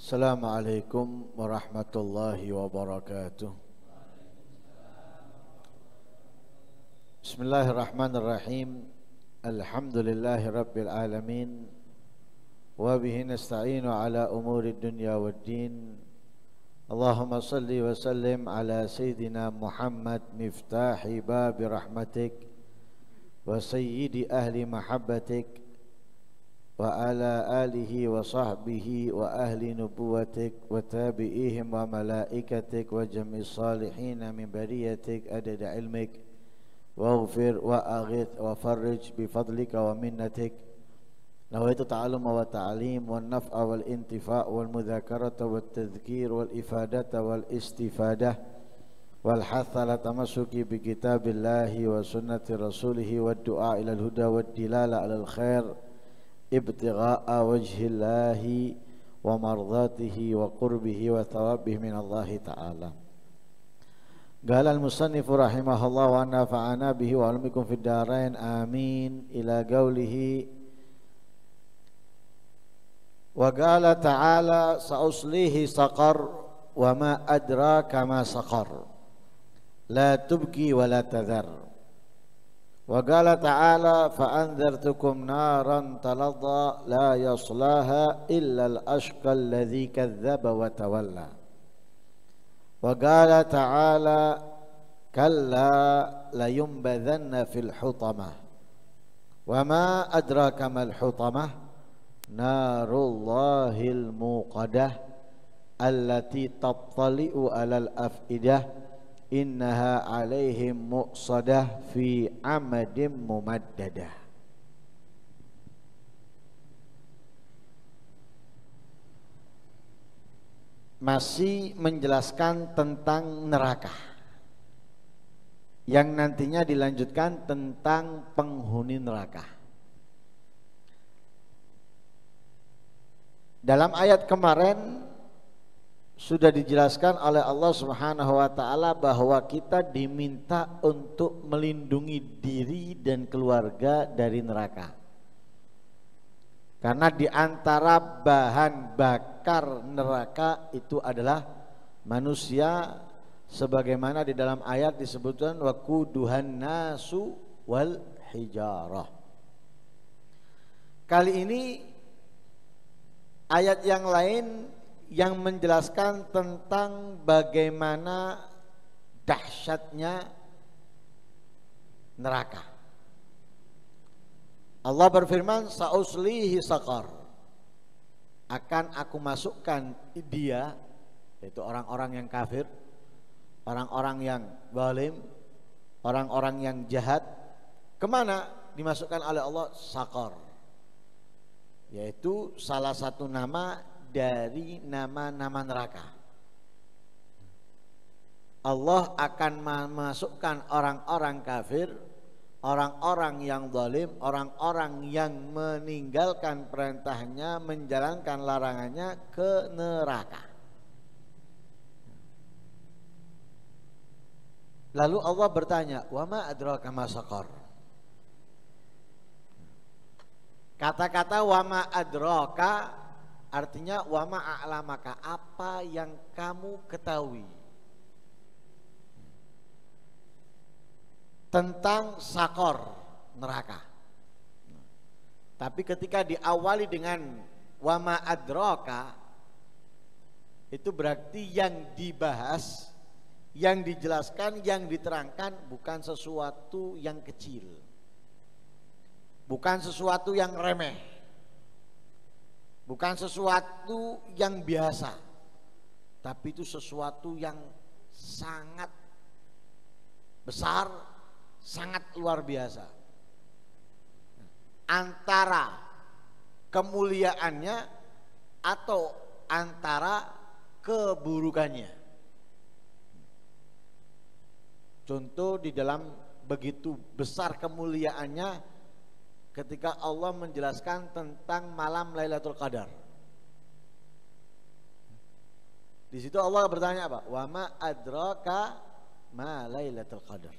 Assalamualaikum warahmatullahi wabarakatuh. Bismillahirrahmanirrahim. Alhamdulillahi rabbil alamin. Wa bihi nasta'inu ala umuri dunya waddin. Allahumma salli wa sallim ala sayyidina Muhammad miftahi babi rahmatik wa sayyidi ahli mahabbatik wa ala alihi wa sahbihi wa ahli nubuwatik wa tabi'ihim wa malaikatik wa jami' salihin min bariyatik adada ilmik waghfir wa aghith wa farrij bifadlika wa minnatik. Nawaitu ta'aluma wa ta'alim wa naf'a wal intifa' wal mudhakarata wal tadhkir wal ifadata wal istifadah wal hatha la tamassuki bi kitabillahi wa sunnati rasulihi wa du'a ila al-huda wa dilala ala al-khair ibtigha'a wajhillahi wa mardatihi wa qurbihi wa thawabihi min Allah ta'ala. Qala al-musannifu rahimahullah wa nafa'ana bihi wa alamikum fid darain amin ila qawlihi wa qala ta'ala sa'uslihi saqar wa ma adraka ma saqar la tubki wa la tadhar. Wa qala ta'ala fa'anzartukum naran taladha la yaslaha illa al-ashqa alladhi kadzdzaba wa tawalla. Wa qala ta'ala kalla layumbadhanna fil hutamah wa ma adraka mal hutamah narullahil muqadah allati tattali'u alal afidah innaha alaihim muqsadah fi amadim mumaddadah. Masih menjelaskan tentang neraka yang nantinya dilanjutkan tentang penghuni neraka. Dalam ayat kemarin sudah dijelaskan oleh Allah Subhanahu wa taala bahwa kita diminta untuk melindungi diri dan keluarga dari neraka. Karena di antara bahan bakar neraka itu adalah manusia, sebagaimana di dalam ayat disebutkan waquduhan nasu wal hijarah. Kali ini ayat yang lain yang menjelaskan tentang bagaimana dahsyatnya neraka. Allah berfirman sa'uslihi saqar, akan aku masukkan dia, yaitu orang-orang yang kafir, orang-orang yang zalim, orang-orang yang jahat, kemana dimasukkan oleh Allah? Saqar, yaitu salah satu nama dari nama-nama neraka. Allah akan memasukkan orang-orang kafir, orang-orang yang zalim, orang-orang yang meninggalkan perintahnya, menjalankan larangannya ke neraka. Lalu Allah bertanya, wa ma adraka ma saqar. Kata-kata wa ma adraka artinya wa ma a'lamaka, apa yang kamu ketahui tentang sakor, neraka. Tapi ketika diawali dengan wa ma adraka, itu berarti yang dibahas, yang dijelaskan, yang diterangkan bukan sesuatu yang kecil, bukan sesuatu yang remeh, bukan sesuatu yang biasa, tapi itu sesuatu yang sangat besar, sangat luar biasa. Antara kemuliaannya atau antara keburukannya. Contoh di dalam begitu besar kemuliaannya ketika Allah menjelaskan tentang malam Lailatul Qadar. Di situ Allah bertanya apa? Wa ma adraka ma Lailatul Qadar.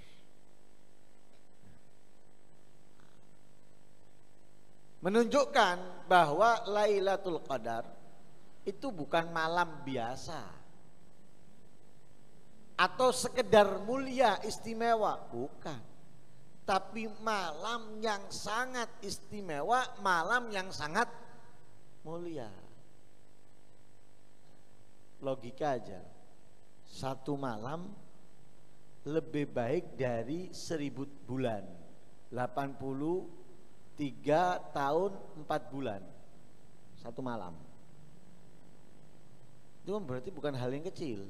Menunjukkan bahwa Lailatul Qadar itu bukan malam biasa atau sekedar mulia istimewa, bukan. Tapi malam yang sangat istimewa, malam yang sangat mulia. Logika aja, satu malam lebih baik dari 1000 bulan, 83 tahun 4 bulan satu malam. Itu berarti bukan hal yang kecil.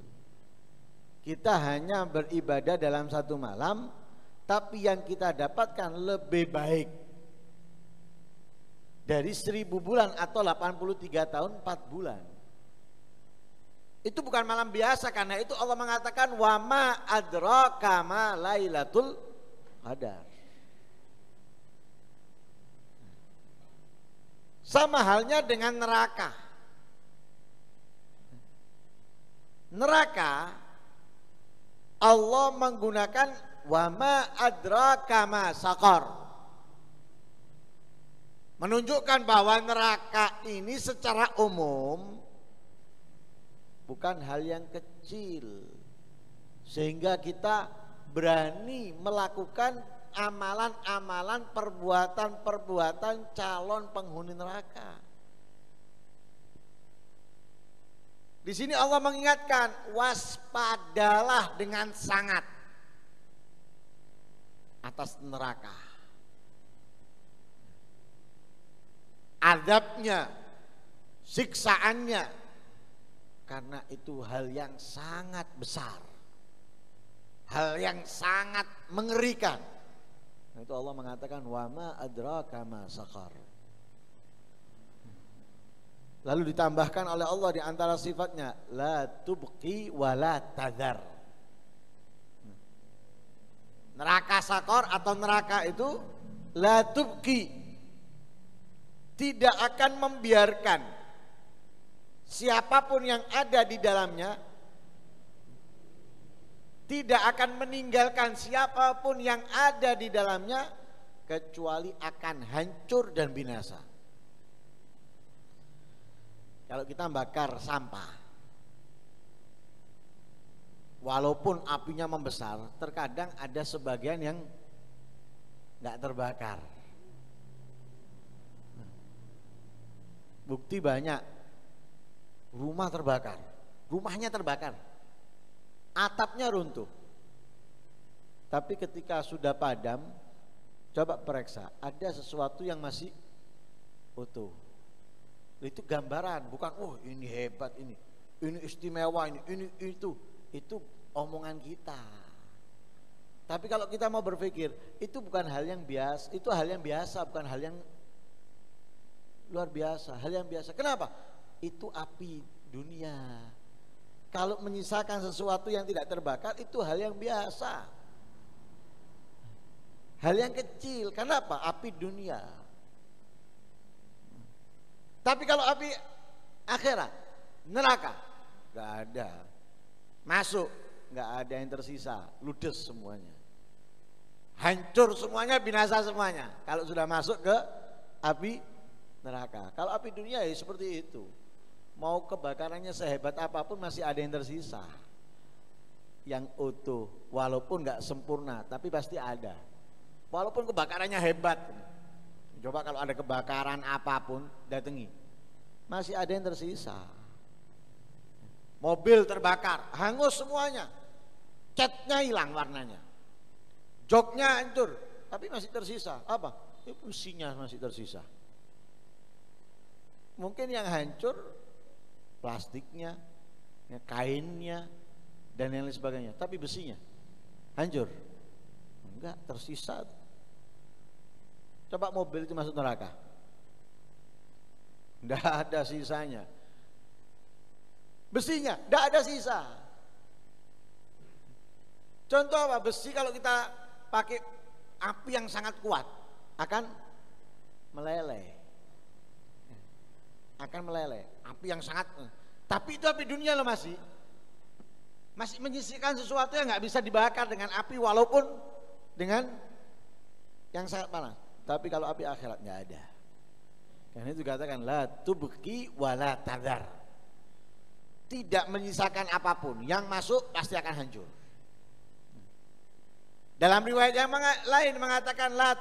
Kita hanya beribadah dalam satu malam, tapi yang kita dapatkan lebih baik dari 1000 bulan atau 83 tahun 4 bulan. Itu bukan malam biasa, karena itu Allah mengatakan wa ma adraka ma lailatul qadar. Sama halnya dengan neraka. Neraka Allah menggunakan wa ma adraka ma saqar, menunjukkan bahwa neraka ini secara umum bukan hal yang kecil, sehingga kita berani melakukan amalan-amalan, perbuatan-perbuatan calon penghuni neraka. Di sini Allah mengingatkan, waspadalah dengan sangat atas neraka. Azabnya, siksaannya, karena itu hal yang sangat besar, hal yang sangat mengerikan. Itu Allah mengatakan wa ma adraka ma saqar. Lalu ditambahkan oleh Allah di antara sifatnya la tubqi wa la tadhar. Neraka saqar atau neraka itu la tubqi, tidak akan membiarkan siapapun yang ada di dalamnya, tidak akan meninggalkan siapapun yang ada di dalamnya, kecuali akan hancur dan binasa. Kalau kita bakar sampah, walaupun apinya membesar, terkadang ada sebagian yang nggak terbakar. Bukti banyak, rumah terbakar, rumahnya terbakar, atapnya runtuh. Tapi ketika sudah padam, coba periksa, ada sesuatu yang masih utuh. Itu gambaran, bukan oh ini hebat, ini istimewa, ini itu omongan kita. Tapi kalau kita mau berpikir, itu bukan hal yang biasa, itu hal yang biasa, bukan hal yang luar biasa, hal yang biasa. Kenapa? Itu api dunia. Kalau menyisakan sesuatu yang tidak terbakar, itu hal yang biasa, hal yang kecil. Kenapa? Api dunia. Tapi kalau api akhirat, neraka, gak ada. Masuk, gak ada yang tersisa, ludes semuanya, hancur semuanya, binasa semuanya. Kalau sudah masuk ke api neraka. Kalau api dunia ya seperti itu. Mau kebakarannya sehebat apapun masih ada yang tersisa, yang utuh, walaupun gak sempurna, tapi pasti ada. Walaupun kebakarannya hebat. Coba kalau ada kebakaran apapun, datangi, masih ada yang tersisa. Mobil terbakar, hangus semuanya, catnya hilang warnanya, joknya hancur, tapi masih tersisa apa? Besinya masih tersisa. Mungkin yang hancur plastiknya, kainnya, dan yang lain sebagainya, tapi besinya hancur? Enggak, tersisa. Coba mobil itu masuk neraka, enggak ada sisanya. Besinya enggak ada sisa. Contoh apa? Besi kalau kita pakai api yang sangat kuat akan meleleh. Akan meleleh. Api yang sangat, tapi itu api dunia loh, masih menyisihkan sesuatu yang nggak bisa dibakar dengan api walaupun dengan yang sangat panas. Tapi kalau api akhirat nggak ada. Karena itu dikatakan la tubqi wa la tadhar. tidak menyisakan apapun, yang masuk pasti akan hancur. Dalam riwayat yang lain mengatakan la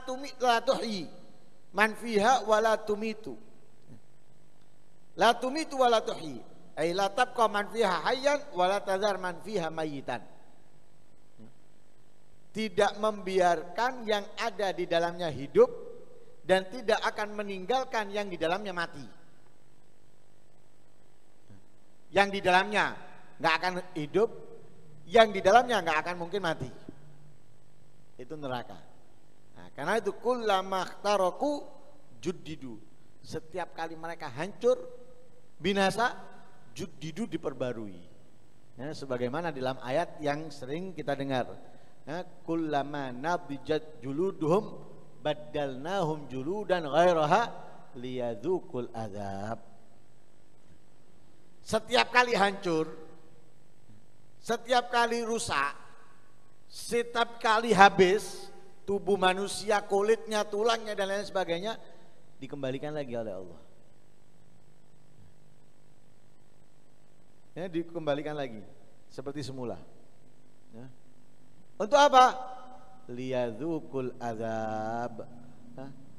tuhyi man fiha wa la tumitu. La tumitu wa la tuhyi. Ay la tabqa man fiha hayyan wa la tadhar man fiha mayitan. Tidak membiarkan yang ada di dalamnya hidup dan tidak akan meninggalkan yang di dalamnya mati. Yang di dalamnya nggak akan hidup, yang di dalamnya nggak akan mungkin mati. Itu neraka. Nah, karena itu kullama ikhtaraku juddidu. Setiap kali mereka hancur, binasa, juddidu diperbarui. Ya, sebagaimana dalam ayat yang sering kita dengar. Ya, kullama nadijat juluduhum baddalnahum juludan ghairaha liyadzuqul adzab. Setiap kali hancur, setiap kali rusak, setiap kali habis tubuh manusia, kulitnya, tulangnya dan lain sebagainya dikembalikan lagi oleh Allah. Ya, dikembalikan lagi seperti semula. Ya. Untuk apa? Liyadzuqul adzab.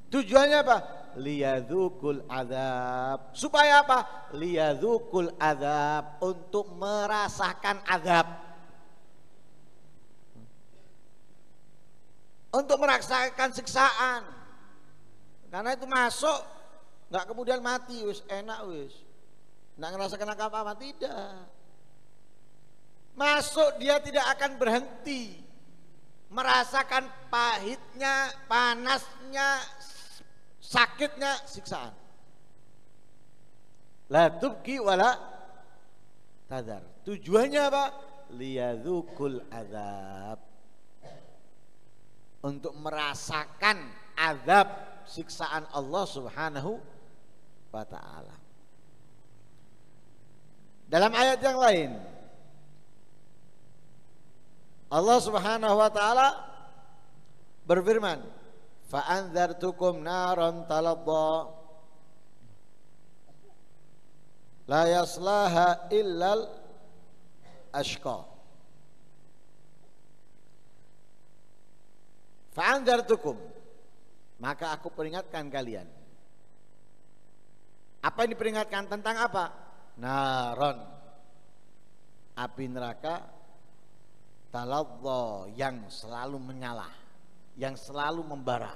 Tujuannya apa? Liyadzuqul adzab. Supaya apa? Liyadzuqul adzab, untuk merasakan azab. Untuk merasakan siksaan. Karena itu masuk nggak kemudian mati, wis enak wis. Nggak ngerasakan apa-apa, tidak. Masuk dia tidak akan berhenti merasakan pahitnya, panasnya, sakitnya siksaan. La tubqi wala tadhar. Tujuannya apa? Liyadzuqul adzab. Untuk merasakan azab siksaan Allah Subhanahu wa ta'ala. Dalam ayat yang lain Allah Subhanahu wa ta'ala berfirman, fa'anzartukum naran taladda la yaslaha illal ashqa. Fa'anzartukum, maka aku peringatkan kalian. Apa yang diperingatkan? Tentang apa? Naron, api neraka, taladha, yang selalu menyala, yang selalu membara.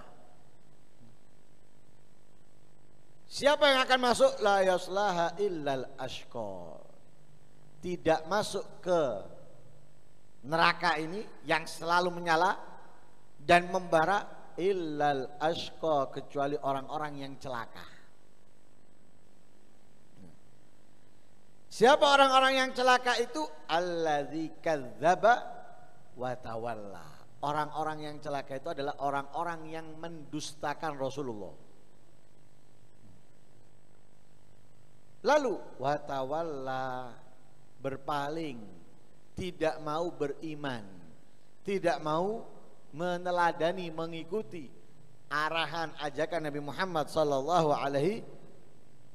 Siapa yang akan masuk? La yaslaha illal ashqa. Tidak masuk ke neraka ini yang selalu menyala dan membara illal ashqa, kecuali orang-orang yang celaka. Siapa orang-orang yang celaka itu? Alladzi kadzdzaba wa tawalla. Orang-orang yang celaka itu adalah orang-orang yang mendustakan Rasulullah. Lalu wa tawalla, berpaling, tidak mau beriman, tidak mau meneladani, mengikuti arahan ajakan Nabi Muhammad sallallahu alaihi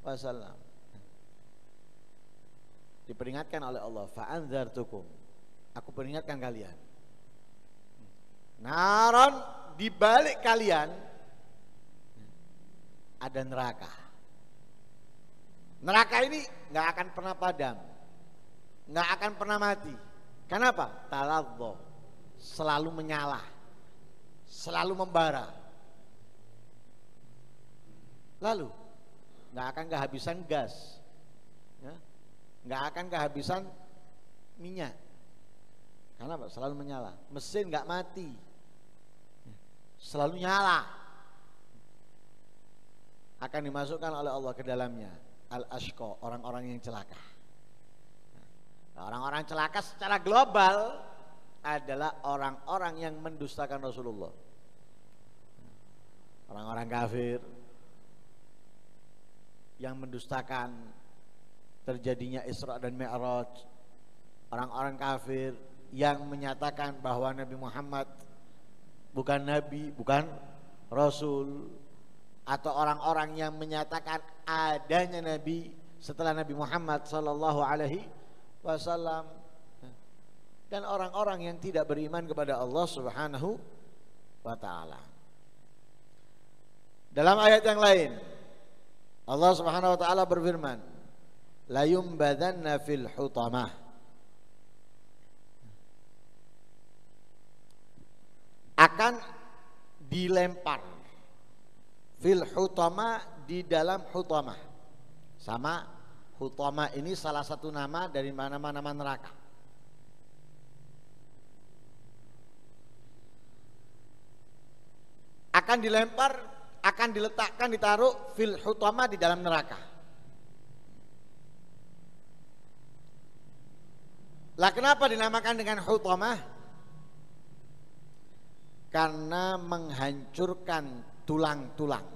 wasallam. Diperingatkan oleh Allah, fa'anzartukum, aku peringatkan kalian. Naron, di balik kalian ada neraka. Neraka ini nggak akan pernah padam, nggak akan pernah mati. Kenapa? Taladha, selalu menyala, selalu membara. Lalu nggak akan kehabisan gas, ya? Nggak akan kehabisan minyak. Karena apa? Selalu menyala. Mesin nggak mati, selalu nyala. Akan dimasukkan oleh Allah ke dalamnya al-ashqa, orang-orang yang celaka. Orang-orang celaka secara global adalah orang-orang yang mendustakan Rasulullah. Orang-orang kafir yang mendustakan terjadinya Isra dan Mi'raj. Orang-orang kafir yang menyatakan bahwa Nabi Muhammad bukan Nabi, bukan Rasul. Atau orang-orang yang menyatakan adanya Nabi setelah Nabi Muhammad sallallahu alaihi wasallam dan orang-orang yang tidak beriman kepada Allah Subhanahu wa taala. Dalam ayat yang lain Allah Subhanahu wa taala berfirman, la yumbadanna fil hutamah. Akan dilempar fil hutamah, di dalam hutamah. Sama, hutamah ini salah satu nama dari nama-nama neraka. Akan dilempar, akan diletakkan, ditaruh fil hutamah, di dalam neraka. Lah kenapa dinamakan dengan hutamah? Karena menghancurkan tulang-tulang.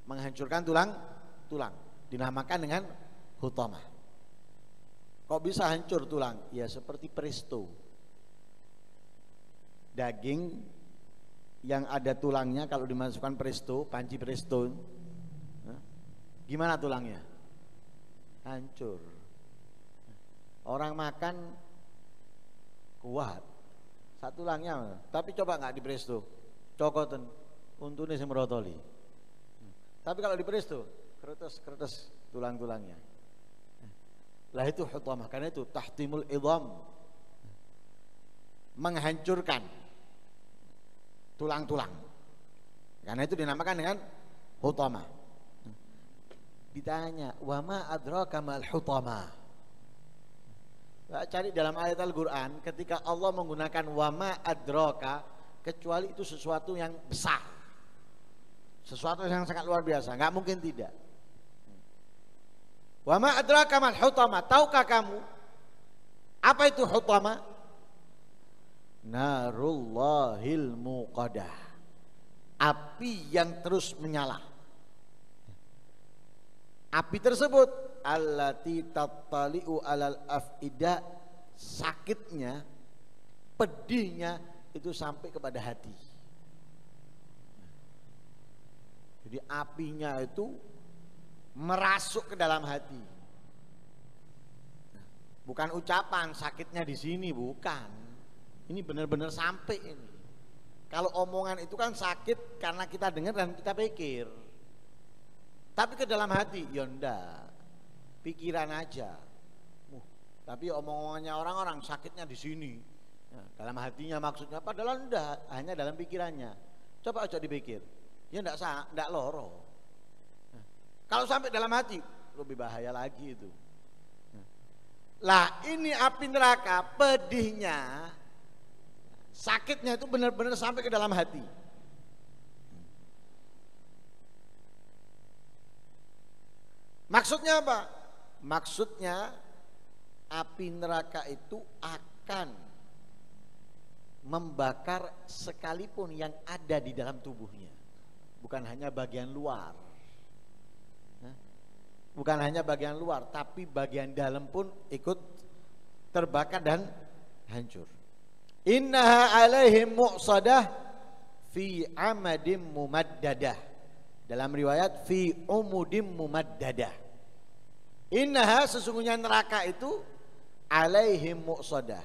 Menghancurkan tulang-tulang, dinamakan dengan hutamah. Kok bisa hancur tulang? Ya seperti presto. Daging yang ada tulangnya kalau dimasukkan presto, panci presto, gimana tulangnya? Hancur. Orang makan kuat, satu tulangnya, tapi coba nggak di presto, cokoten, untune sing merotoli. Tapi kalau di presto, keretes tulang-tulangnya. Lah itu hutamah, karena itu tahtimul idham, menghancurkan tulang-tulang. Karena itu dinamakan dengan hutamah. Ditanya, wa ma adraka mal hutamah. Cari dalam ayat Al-Qur'an ketika Allah menggunakan wa ma adraka, kecuali itu sesuatu yang besar. Sesuatu yang sangat luar biasa, nggak mungkin tidak. Wa ma adraka mal hutamah, tahukah kamu apa itu hutamah? Narullahil muqadah, api yang terus menyala. Api tersebut allati tattali'u alal af'idah, sakitnya, pedihnya itu sampai kepada hati. Jadi apinya itu merasuk ke dalam hati. Bukan ucapan sakitnya di sini, bukan. Ini benar-benar sampai ini. Kalau omongan itu kan sakit karena kita dengar dan kita pikir. Tapi ke dalam hati, ya enggak. Pikiran aja. Tapi omong-omongannya orang-orang sakitnya di sini. Ya, dalam hatinya maksudnya, padahal enggak, hanya dalam pikirannya. Coba aja dipikir. Ya enggak loro. Nah, kalau sampai dalam hati lebih bahaya lagi itu. Lah ini api neraka, pedihnya, sakitnya itu benar-benar sampai ke dalam hati. Maksudnya apa? Maksudnya api neraka itu akan membakar sekalipun yang ada di dalam tubuhnya. Bukan hanya bagian luar, bukan hanya bagian luar, tapi bagian dalam pun ikut terbakar dan hancur. Innaha alaihim mu'sadah fi amadim mumaddadah. Dalam riwayat fi umudim mumaddadah. Innaha, sesungguhnya neraka itu alaihim mu'sadah.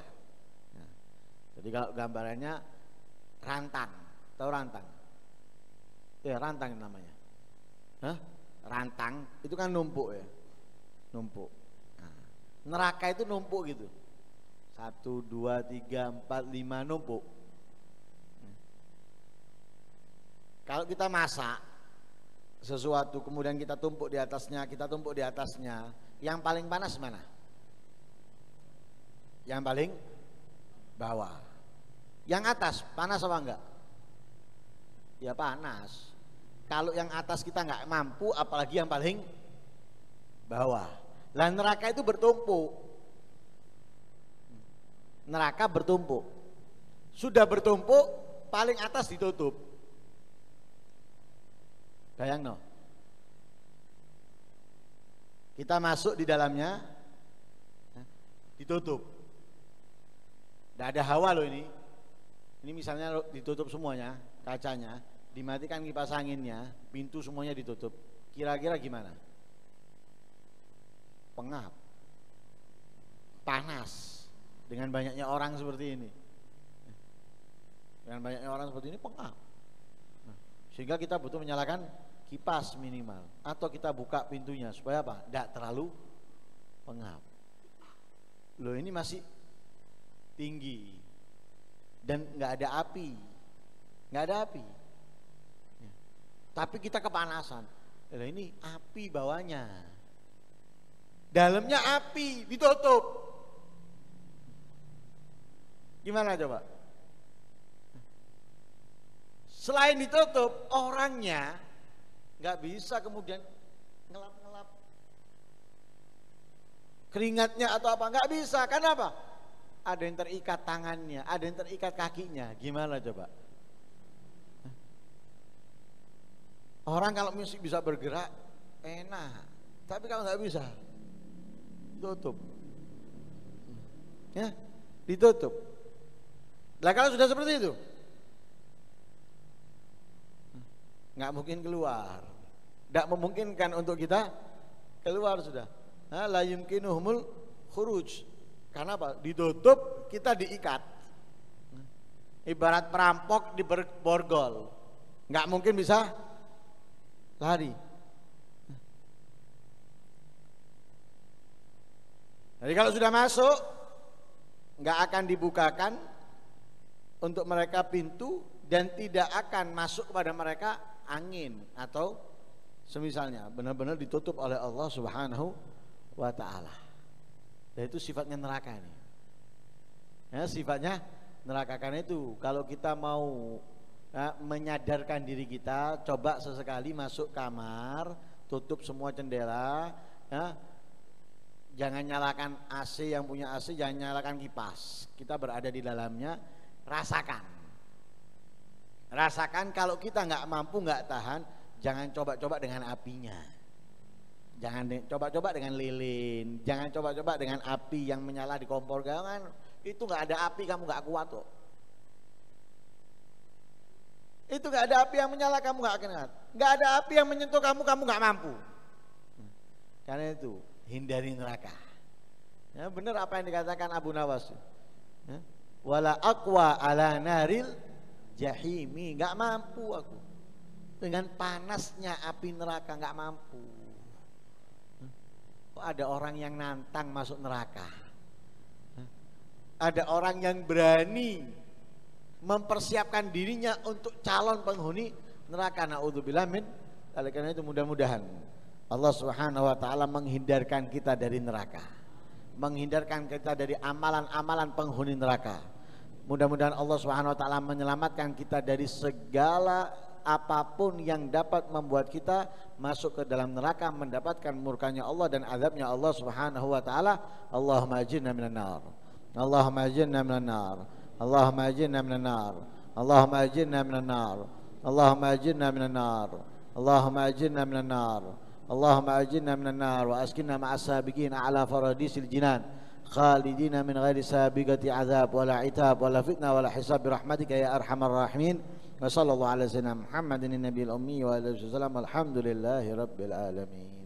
Jadi kalau gambarannya rantang, tahu rantang? Ya rantang namanya. Rantang itu kan numpuk ya, numpuk. Nah, neraka itu numpuk gitu. 1, 2, 3, 4, 5 numpuk. Kalau kita masak sesuatu kemudian kita tumpuk di atasnya, yang paling panas mana? Yang paling bawah. Yang atas panas apa enggak? Ya panas. Kalau yang atas kita nggak mampu, apalagi yang paling bawah. Lah neraka itu bertumpuk. Neraka bertumpuk. Sudah bertumpuk, paling atas ditutup. Bayang no. Kita masuk di dalamnya, ditutup. Tidak ada hawa loh ini. Ini misalnya ditutup semuanya, kacanya. Dimatikan kipas anginnya, pintu semuanya ditutup. Kira-kira gimana? Pengap. panas. Dengan banyaknya orang seperti ini. Dengan banyaknya orang seperti ini pengap. Sehingga kita butuh menyalakan kipas minimal. Atau kita buka pintunya supaya apa? Tidak terlalu pengap. Loh ini masih tinggi. Dan nggak ada api. Nggak ada api. Tapi kita kepanasan. Loh ini api bawahnya. Dalamnya api, ditutup. Gimana coba? Selain ditutup, orangnya nggak bisa kemudian ngelap-ngelap keringatnya atau apa, nggak bisa. Karena apa? Ada yang terikat tangannya, ada yang terikat kakinya. Gimana coba? Orang kalau musik bisa bergerak enak, tapi kalau nggak bisa, tutup. Ya, ditutup. Lah kalau sudah seperti itu, nggak mungkin keluar, nggak memungkinkan untuk kita keluar sudah. La yumkinuhumul khuruj. Karena apa? Ditutup, kita diikat. Ibarat perampok di borgol, nggak mungkin bisa lari. Jadi kalau sudah masuk, nggak akan dibukakan untuk mereka pintu dan tidak akan masuk kepada mereka angin atau semisalnya, benar-benar ditutup oleh Allah Subhanahu wa ta'ala. Dan itu sifatnya neraka ini. Ya, sifatnya neraka. Karena itu kalau kita mau menyadarkan diri kita, coba sesekali masuk kamar, tutup semua jendela, ya. Jangan nyalakan AC, yang punya AC jangan nyalakan kipas. Kita berada di dalamnya, rasakan kalau kita nggak mampu, nggak tahan, jangan coba-coba dengan apinya. Jangan coba-coba dengan lilin, jangan coba-coba dengan api yang menyala di kompor. Jangan, itu nggak ada api, kamu nggak kuat kok. Itu nggak ada api yang menyala, kamu nggak akan kuat. Nggak ada api yang menyentuh kamu, kamu nggak mampu. Karena itu hindari neraka. Ya, benar apa yang dikatakan Abu Nawas. Ya, wala aqwa ala naril jahimi, nggak mampu aku dengan panasnya api neraka, nggak mampu. Kok ada orang yang nantang masuk neraka? Ada orang yang berani mempersiapkan dirinya untuk calon penghuni neraka. Naudzubillah min. Oleh karena itu mudah-mudahan Allah Subhanahu wa ta'ala menghindarkan kita dari neraka, menghindarkan kita dari amalan-amalan penghuni neraka. Mudah-mudahan Allah Subhanahu wa ta'ala menyelamatkan kita dari segala apapun yang dapat membuat kita masuk ke dalam neraka, mendapatkan murkanya Allah dan azabnya Allah Subhanahu wa ta'ala. Allahumma ajirna minan nar, Allahumma ajirna minan nar, Allahumma ajirna minan nar, Allahumma ajirna minan nar, Allahumma ajirna minan nar, Allahumma ajirna minan nar, Allahumma ajirna minan nar wa askinna ma'as sabiqin ala faradisil jinan khalidina min ghairi sabiqati azab wala itab wala fitnah wala hisab birahmatika ya arhamar rahimin. Wa sallallahu ala sayyidina Muhammadin nabiyil ummi wa alihi wasallam. Alhamdulillahi rabbil alamin.